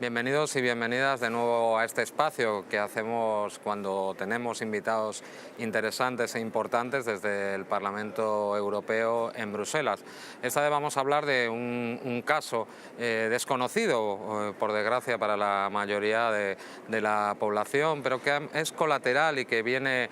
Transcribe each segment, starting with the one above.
Bienvenidos y bienvenidas de nuevo a este espacio que hacemos cuando tenemos invitados interesantes e importantes desde el Parlamento Europeo en Bruselas. Esta vez vamos a hablar de un caso desconocido, por desgracia, para la mayoría de la población, pero que es colateral y que viene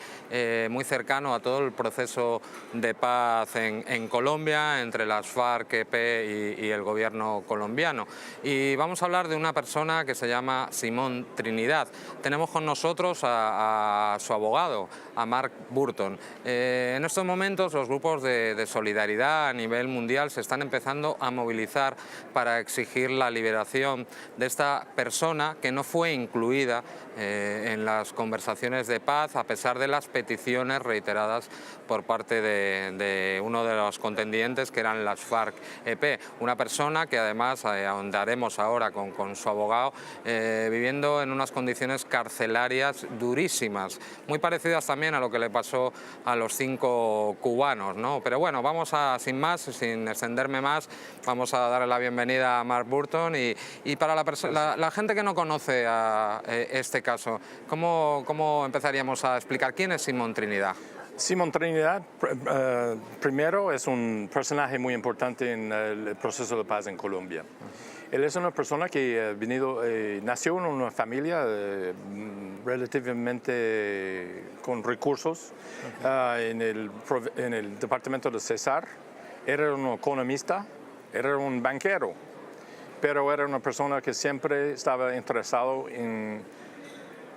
muy cercano a todo el proceso de paz en Colombia entre las FARC-EP y el gobierno colombiano. Y vamos a hablar de una persona que se llama Simón Trinidad. Tenemos con nosotros a su abogado, a Mark Burton. En estos momentos los grupos de solidaridad a nivel mundial se están empezando a movilizar para exigir la liberación de esta persona que no fue incluida en las conversaciones de paz, a pesar de las peticiones reiteradas por parte de uno de los contendientes, que eran las FARC-EP. Una persona que además, ahondaremos ahora con su abogado, viviendo en unas condiciones carcelarias durísimas, muy parecidas también a lo que le pasó a los 5 cubanos, ¿no? Pero bueno, vamos a, sin más, sin extenderme más, vamos a darle la bienvenida a Mark Burton y para la gente que no conoce este caso, ¿cómo empezaríamos a explicar quién es Simón Trinidad? Simón Trinidad, primero, es un personaje muy importante en el proceso de paz en Colombia. Él es una persona que nació en una familia relativamente con recursos en el departamento de Cesar. Era un economista, era un banquero, pero era una persona que siempre estaba interesado en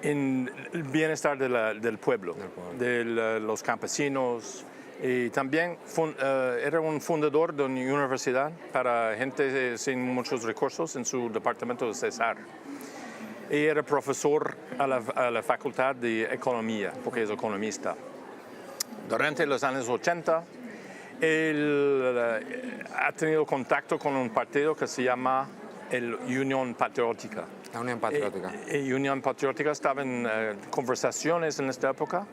el bienestar del pueblo, de los campesinos, y también era un fundador de una universidad para gente sin muchos recursos en su departamento de Cesar. Y era profesor a la Facultad de Economía, porque es economista. Durante los años 80, él ha tenido contacto con un partido que se llama el Unión Patriótica. La Unión Patriótica. Unión Patriótica estaba en conversaciones en esta época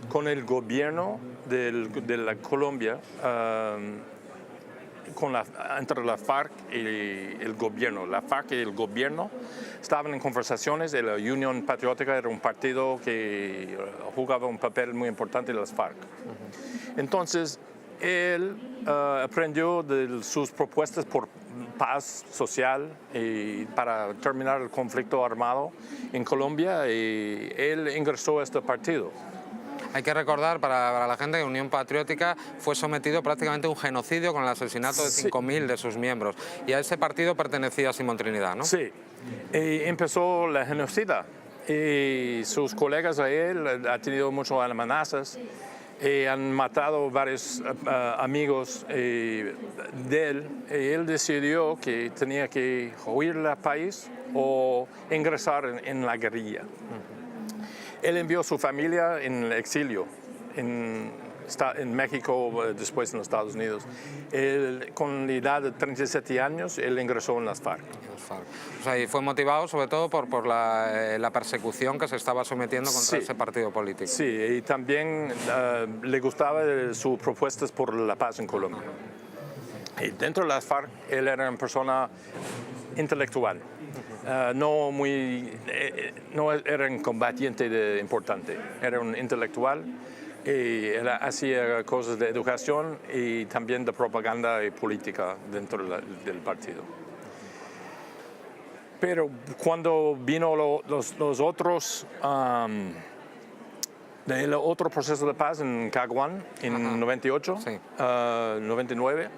con el gobierno de la Colombia, entre la FARC y el gobierno. La FARC y el gobierno estaban en conversaciones. La Unión Patriótica era un partido que jugaba un papel muy importante en las FARC. Entonces, él aprendió de sus propuestas por paz social y para terminar el conflicto armado en Colombia, y él ingresó a este partido. Hay que recordar para la gente que Unión Patriótica fue sometido prácticamente a un genocidio con el asesinato de 5.000 de sus miembros, y a ese partido pertenecía Simón Trinidad, ¿no? Sí, y empezó la genocida y sus colegas a él han tenido muchas amenazas. Han matado varios amigos de él, y él decidió que tenía que huir del país o ingresar en la guerrilla. Él envió a su familia en el exilio, en México, después en los Estados Unidos. Con la edad de 37 años, él ingresó en las FARC. O sea, y fue motivado sobre todo por la persecución que se estaba sometiendo contra ese partido político. Sí, y también le gustaban sus propuestas por la paz en Colombia. Y dentro de las FARC, él era una persona intelectual. No era un combatiente importante, era un intelectual, y él hacía cosas de educación y también de propaganda y política dentro del partido. Pero cuando vino los otros, el otro proceso de paz en Caguán en 98, sí. 99,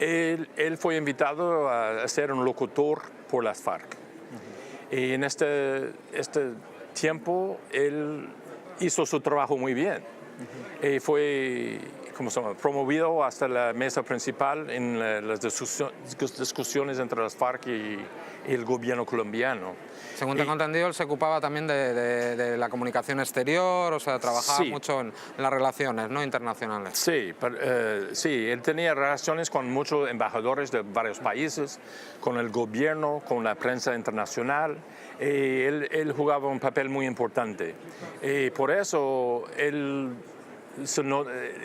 él fue invitado a ser un locutor por las FARC. Y en este tiempo él hizo su trabajo muy bien. Y fue promovido hasta la mesa principal en las discusiones entre las FARC y el gobierno colombiano. Según tengo entendido, él se ocupaba también de la comunicación exterior, o sea, trabajaba mucho en las relaciones, ¿no?, internacionales. Sí, sí, él tenía relaciones con muchos embajadores de varios países, con el gobierno, con la prensa internacional. Él jugaba un papel muy importante. Y por eso él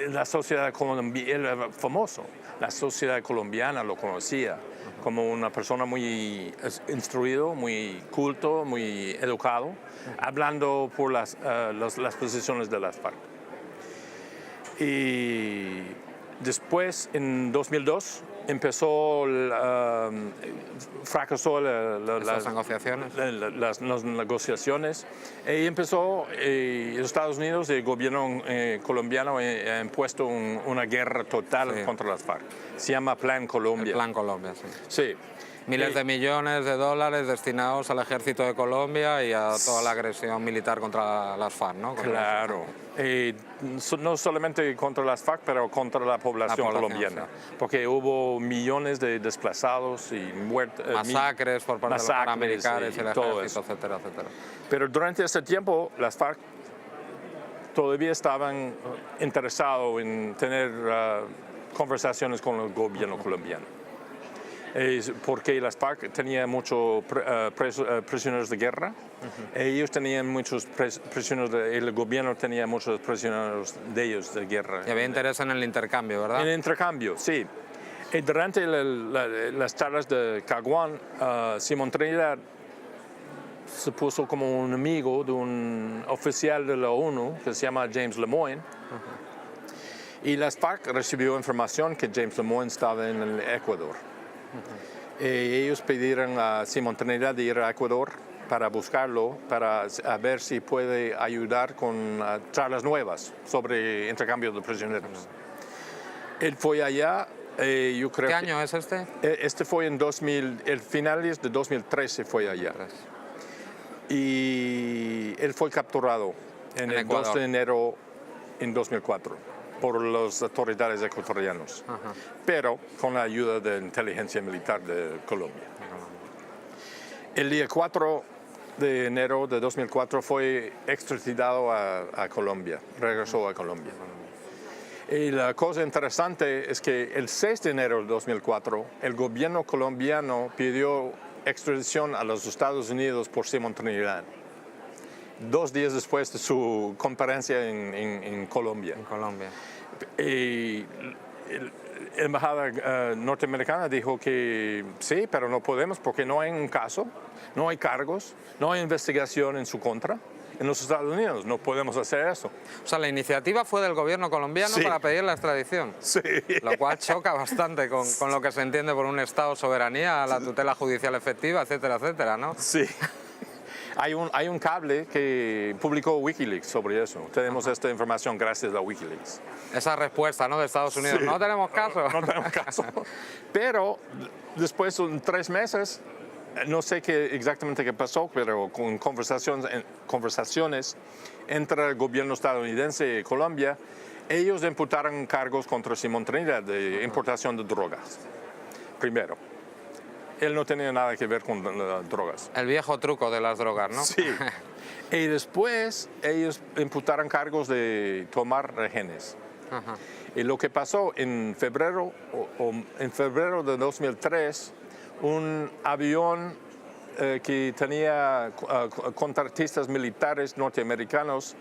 la sociedad colombiana, él era famoso, la sociedad colombiana lo conocía como una persona muy instruido, muy culto, muy educado, hablando por las posiciones de las FARC. Y después, en 2002, fracasó las negociaciones. las negociaciones y empezó los Estados Unidos, el gobierno colombiano ha impuesto una guerra total contra las FARC. Se llama Plan Colombia. El Plan Colombia, sí. Sí. Miles de millones de dólares destinados al ejército de Colombia y a toda la agresión militar contra las FARC, ¿no? Claro. No solamente contra las FARC, pero contra la población colombiana. Sí. Porque hubo millones de desplazados y muertos. Masacres por parte de los paramilitares y el ejército, etcétera, etcétera. Pero durante ese tiempo, las FARC todavía estaban interesados en tener conversaciones con el gobierno colombiano. Porque las FARC tenían muchos prisioneros de guerra, ellos tenían muchos prisioneros, el gobierno tenía muchos prisioneros de ellos de guerra. Y había interés en el intercambio, ¿verdad? En el intercambio, sí. Y durante las charlas de Caguán, Simón Trinidad se puso como un amigo de un oficial de la ONU que se llama James Lemoyne. Y las FARC recibió información que James Lemoyne estaba en el Ecuador. Ellos pidieron a Simón Trinidad de ir a Ecuador para buscarlo, para ver si puede ayudar con charlas nuevas sobre intercambio de prisioneros. Él fue allá, yo creo. ¿Qué año es este? Este fue en el finales de 2013 fue allá. Y él fue capturado en el 2 de enero en 2004. Por las autoridades ecuatorianas, pero con la ayuda de la inteligencia militar de Colombia. El día 4 de enero de 2004 fue extraditado a Colombia, regresó a Colombia. Y la cosa interesante es que el 6 de enero de 2004 el gobierno colombiano pidió extradición a los Estados Unidos por Simón Trinidad. 2 días después de su conferencia en Colombia. Y la embajada norteamericana dijo que sí, pero no podemos porque no hay un caso, no hay cargos, no hay investigación en su contra. En los Estados Unidos no podemos hacer eso. O sea, la iniciativa fue del gobierno colombiano para pedir la extradición. Sí. Lo cual choca bastante con lo que se entiende por un Estado soberanía, la tutela judicial efectiva, etcétera, etcétera, ¿no? Sí. Hay un cable que publicó Wikileaks sobre eso. Tenemos esta información gracias a Wikileaks. Esa respuesta, ¿no?, de Estados Unidos. Sí. No tenemos caso. No tenemos caso. Pero después de 3 meses, no sé exactamente qué pasó, pero con conversaciones entre el gobierno estadounidense y Colombia, ellos imputaron cargos contra Simón Trinidad de importación de drogas. Primero. Él no tenía nada que ver con las drogas. El viejo truco de las drogas, ¿no? Sí. Y después ellos imputaron cargos de tomar rehenes. Y lo que pasó en febrero de 2003, un avión que tenía contratistas militares norteamericanos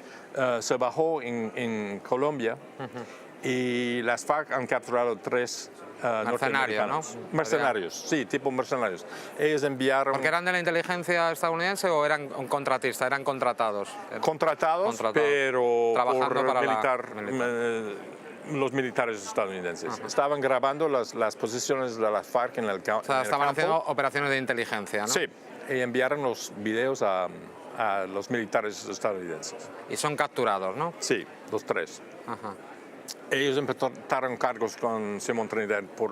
se bajó en Colombia y las FARC han capturado 3 norteamericanos. ¿no? Mercenarios, sí, tipo mercenarios. Ellos enviaron... ¿Porque eran de la inteligencia estadounidense o eran contratistas, eran contratados? Contratados, pero trabajando por para los militares estadounidenses. Estaban grabando las posiciones de las FARC en el campo. O sea, estaban haciendo operaciones de inteligencia, ¿no? Sí, y enviaron los videos a los militares estadounidenses. Y son capturados, ¿no? Sí, los 3. Ellos empezaron cargos con Simón Trinidad por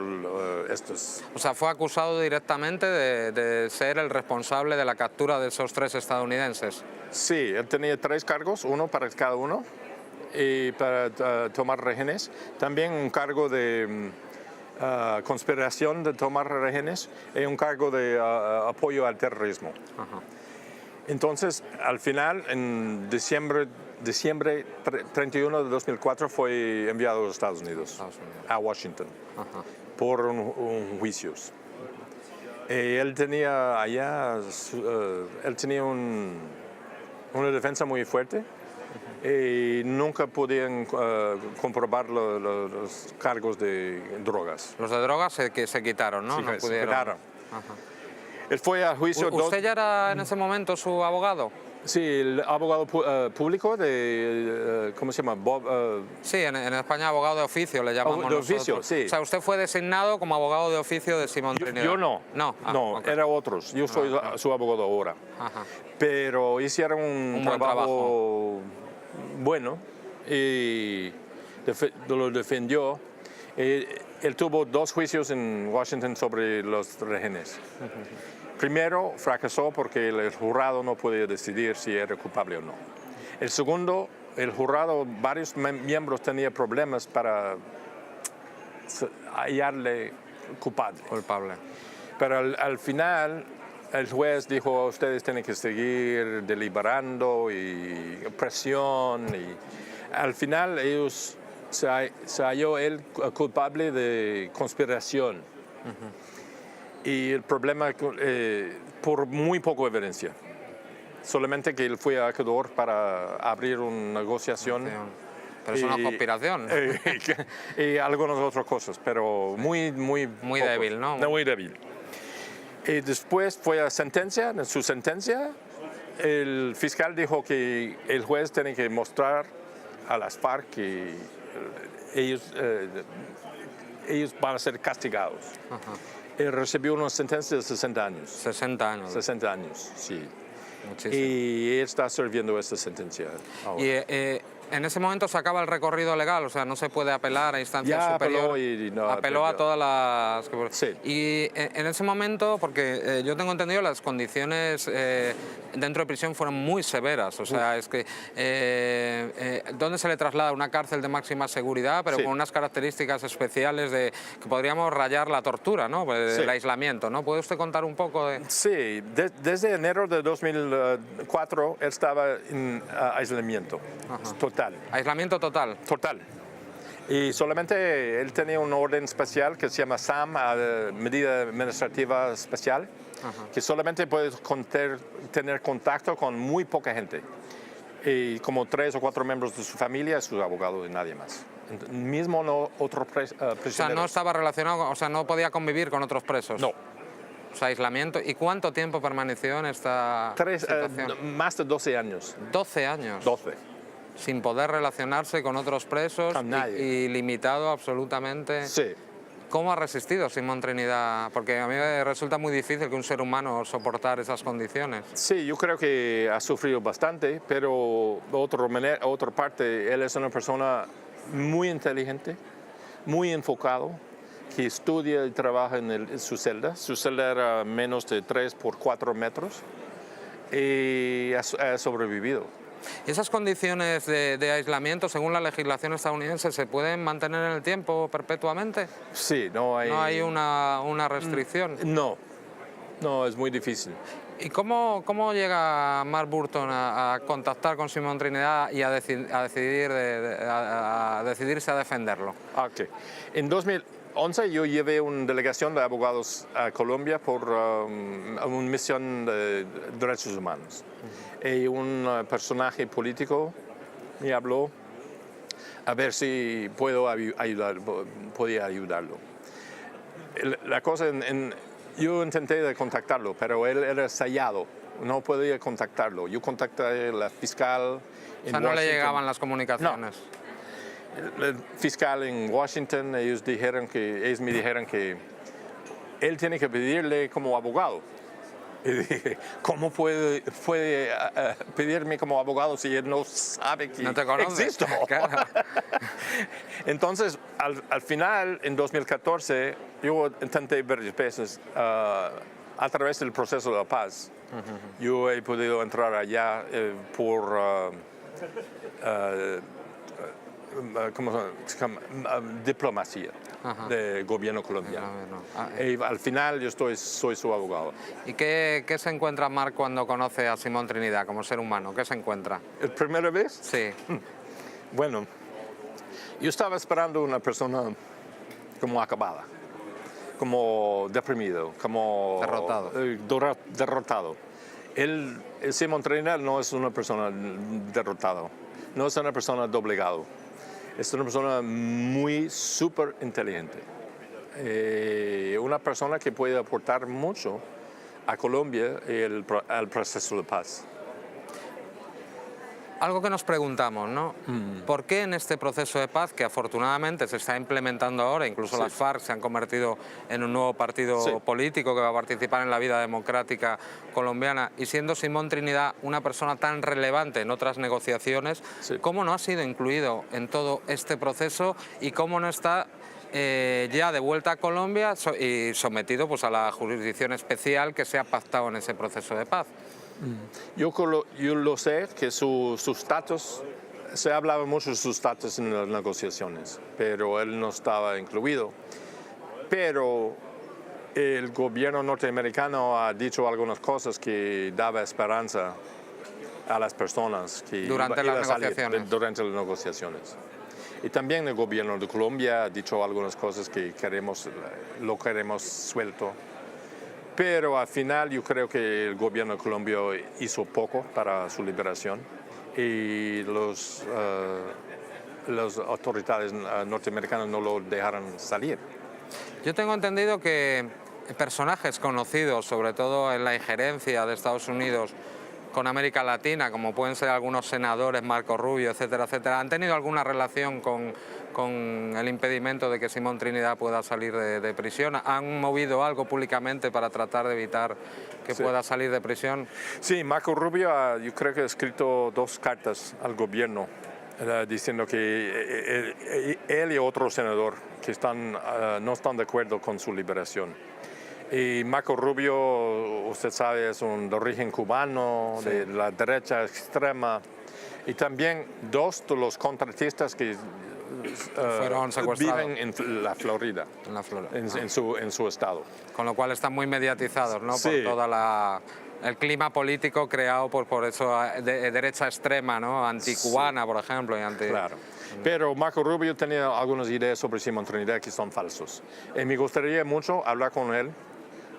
estos. O sea, fue acusado directamente de ser el responsable de la captura de esos 3 estadounidenses. Sí, él tenía 3 cargos, uno para cada uno, y para tomar rehenes. También un cargo de conspiración de tomar rehenes y un cargo de apoyo al terrorismo. Entonces, al final, en diciembre 31 de 2004 fue enviado a los Estados Unidos. A Washington, por un juicios. Él tenía allá, él tenía una defensa muy fuerte y nunca podían comprobar los cargos de drogas. Los de drogas que se quitaron, ¿no? Sí, No se pudieron. quitaron. Ajá. Él fue a juicio... ¿Usted ya era en ese momento su abogado? Sí, el abogado público de... ¿cómo se llama? Bob, Sí, en España abogado de oficio le llamamos de oficio, nosotros. sí. O sea, usted fue designado como abogado de oficio de Simón Trinidad. yo no. No, No, ok. era otros. Yo soy su abogado ahora. Ajá. Pero hicieron un buen trabajo bueno y lo defendió. Él tuvo 2 juicios en Washington sobre los rehenes. Primero fracasó porque el jurado no podía decidir si era culpable o no. El segundo, el jurado, varios miembros tenían problemas para hallarle culpable. Pero al final el juez dijo, ustedes tienen que seguir deliberando y presión. Y al final ellos se halló él culpable de conspiración. Y el problema, por muy poca evidencia. Solamente que él fue a Ecuador para abrir una negociación. Pero es una conspiración. Y algunas otras cosas, pero muy débil, ¿no? Muy débil. Y después fue a sentencia. En su sentencia, el fiscal dijo que el juez tiene que mostrar a las FARC que ellos van a ser castigados. Ajá. Él recibió una sentencia de 60 años. 60 años. 60 años, sí. Muchísimo. Y él está sirviendo esta sentencia ahora. Y en ese momento se acaba el recorrido legal, o sea, no se puede apelar a instancias superiores. Apeló a todas las... Sí. Y en ese momento, porque yo tengo entendido, las condiciones dentro de prisión fueron muy severas, o sea, es que... ¿dónde se le traslada? Una cárcel de máxima seguridad, pero Sí. con unas características especiales de que podríamos rayar la tortura, ¿no? Pues, Sí. el aislamiento, ¿no? ¿Puede usted contar un poco de...? Sí, desde enero de 2004 él estaba en aislamiento total. Aislamiento total. Total. Y solamente él tenía un orden especial que se llama SAM, medida administrativa especial, que solamente puede tener contacto con muy poca gente. Y como 3 o 4 miembros de su familia, es su abogado y nadie más. Mismo no otro prisionero. O sea, no estaba relacionado, o sea, no podía convivir con otros presos. No. O sea, aislamiento. ¿Y cuánto tiempo permaneció en esta situación? Más de 12 años. 12 años. 12. Sin poder relacionarse con otros presos Con nadie. y limitado absolutamente. Sí. ¿Cómo ha resistido Simón Trinidad? Porque a mí me resulta muy difícil que un ser humano soportar esas condiciones. Sí, yo creo que ha sufrido bastante, pero otra parte, él es una persona muy inteligente, muy enfocado, que estudia y trabaja en su celda. Su celda era menos de 3 por 4 metros y ha sobrevivido. ¿Y esas condiciones de aislamiento, según la legislación estadounidense, se pueden mantener en el tiempo perpetuamente? Sí, no hay... ¿No hay una restricción? No, es muy difícil. ¿Y cómo llega Mark Burton a contactar con Simón Trinidad y a decidirse a defenderlo? Okay. En 2011 yo llevé una delegación de abogados a Colombia por una misión de derechos humanos. Y un personaje político me habló a ver si podía ayudarlo. La cosa, yo intenté de contactarlo, pero él era sellado, no podía contactarlo. Yo contacté a la fiscal en O sea, no Washington. le llegaban las comunicaciones. No. El fiscal en Washington, ellos me dijeron que él tiene que pedirle como abogado. Y dije, ¿cómo puede pedirme como abogado si él no sabe que No te conoce. existo? Claro. Entonces, al final, en 2014, yo intenté varias veces, a través del proceso de la paz, yo he podido entrar allá por ¿cómo se llama? Diplomacia del gobierno colombiano. Y al final yo soy su abogado. ¿Y qué se encuentra Mark cuando conoce a Simón Trinidad como ser humano? ¿Qué se encuentra? ¿La primera vez? Sí. Bueno, yo estaba esperando una persona como acabada, como deprimido, como derrotado. Derrotado. Simón Trinidad no es una persona derrotada, no es una persona doblegado, es una persona muy súper inteligente, una persona que puede aportar mucho a Colombia y al proceso de paz. Algo que nos preguntamos, ¿no? ¿Por qué en este proceso de paz, que afortunadamente se está implementando ahora, incluso las FARC se han convertido en un nuevo partido político que va a participar en la vida democrática colombiana, y siendo Simón Trinidad una persona tan relevante en otras negociaciones, cómo no ha sido incluido en todo este proceso y cómo no está ya de vuelta a Colombia y sometido pues, a la jurisdicción especial que se ha pactado en ese proceso de paz? Yo lo sé, que su estatus, se hablaba mucho de su estatus en las negociaciones, pero él no estaba incluido. Pero el gobierno norteamericano ha dicho algunas cosas que daba esperanza a las personas que durante las negociaciones. Y también el gobierno de Colombia ha dicho algunas cosas que lo queremos suelto. Pero al final yo creo que el gobierno de Colombia hizo poco para su liberación y las autoridades norteamericanas no lo dejaron salir. Yo tengo entendido que personajes conocidos, sobre todo en la injerencia de Estados Unidos con América Latina, como pueden ser algunos senadores, Marco Rubio, etcétera, etcétera, ¿han tenido alguna relación con el impedimento de que Simón Trinidad pueda salir de prisión? ¿Han movido algo públicamente para tratar de evitar que pueda salir de prisión? Sí, Marco Rubio yo creo que ha escrito 2 cartas al gobierno diciendo que él y otro senador que no están de acuerdo con su liberación. Y Marco Rubio, usted sabe, es de origen cubano, de la derecha extrema, y también 2 de los contratistas que fueron secuestrados. viven en la Florida, en su estado. Con lo cual están muy mediatizados, ¿no? Sí. Por todo el clima político creado por eso de derecha extrema, ¿no? Anticubana, por ejemplo. Claro. Pero Marco Rubio tenía algunas ideas sobre Simón Trinidad que son falsos. Y me gustaría mucho hablar con él,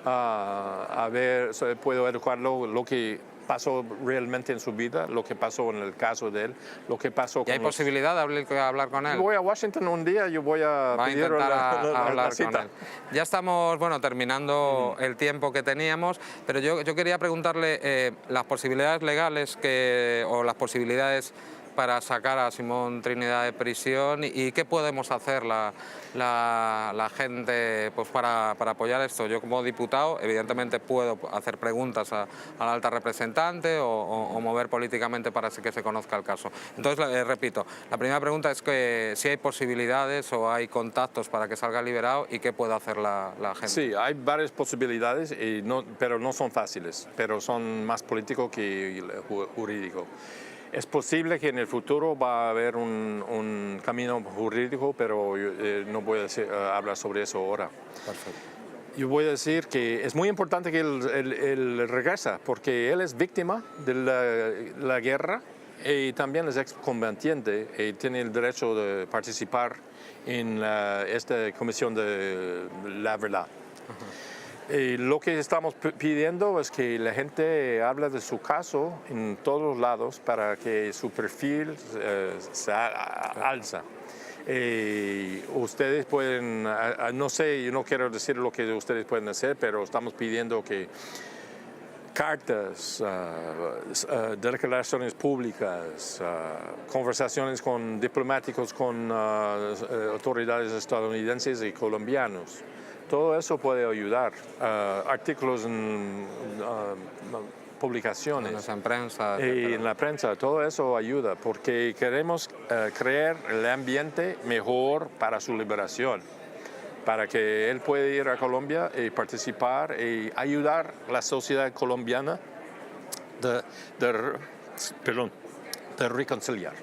a ver si puedo educarlo lo que pasó realmente en su vida, lo que pasó en el caso de él, lo que pasó con... ¿Y hay posibilidad de hablar con él? Voy a Washington un día, yo voy a pedir hablar la cita con él. Ya estamos terminando el tiempo que teníamos, pero yo quería preguntarle las posibilidades legales o las posibilidades para sacar a Simón Trinidad de prisión y qué podemos hacer la gente pues para apoyar esto. Yo como diputado evidentemente puedo hacer preguntas a la alta representante o mover políticamente para que se conozca el caso. Entonces, repito, la primera pregunta es que si hay posibilidades o hay contactos para que salga liberado y qué puede hacer la gente. Sí, hay varias posibilidades, pero no son fáciles, pero son más políticos que jurídicos. Es posible que en el futuro va a haber un camino jurídico, pero no voy a hablar sobre eso ahora. Perfecto. Yo voy a decir que es muy importante que él regresa, porque él es víctima de la guerra y también es excombatiente y tiene el derecho de participar en esta comisión de la verdad. Y lo que estamos pidiendo es que la gente hable de su caso en todos los lados para que su perfil se alza. Ustedes pueden, no sé, yo no quiero decir lo que ustedes pueden hacer, pero estamos pidiendo que cartas, declaraciones públicas, conversaciones con diplomáticos, con autoridades estadounidenses y colombianos. Todo eso puede ayudar. Artículos en publicaciones. En prensa. Y en la prensa, todo eso ayuda porque queremos crear el ambiente mejor para su liberación, para que él pueda ir a Colombia y participar y ayudar a la sociedad colombiana de reconciliar.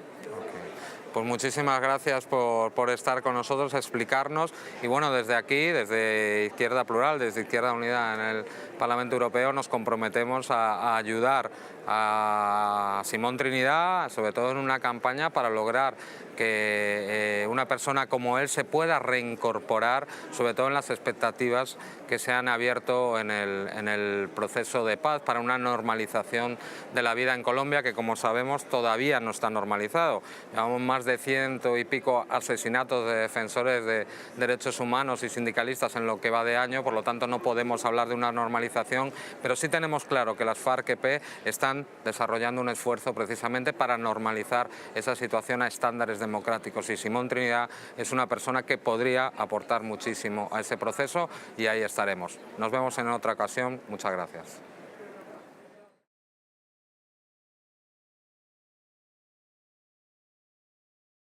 Pues muchísimas gracias por estar con nosotros, explicarnos y bueno, desde aquí, desde Izquierda Plural, desde Izquierda Unida en el Parlamento Europeo nos comprometemos a ayudar a Simón Trinidad, sobre todo en una campaña para lograr que una persona como él se pueda reincorporar, sobre todo en las expectativas que se han abierto en el proceso de paz para una normalización de la vida en Colombia, que como sabemos todavía no está normalizado. Llevamos más de 100 y pico asesinatos de defensores de derechos humanos y sindicalistas en lo que va de año, por lo tanto no podemos hablar de una normalización, pero sí tenemos claro que las FARC-EP están desarrollando un esfuerzo precisamente para normalizar esa situación a estándares democráticos, y Simón Trinidad es una persona que podría aportar muchísimo a ese proceso y ahí estaremos. Nos vemos en otra ocasión. Muchas gracias.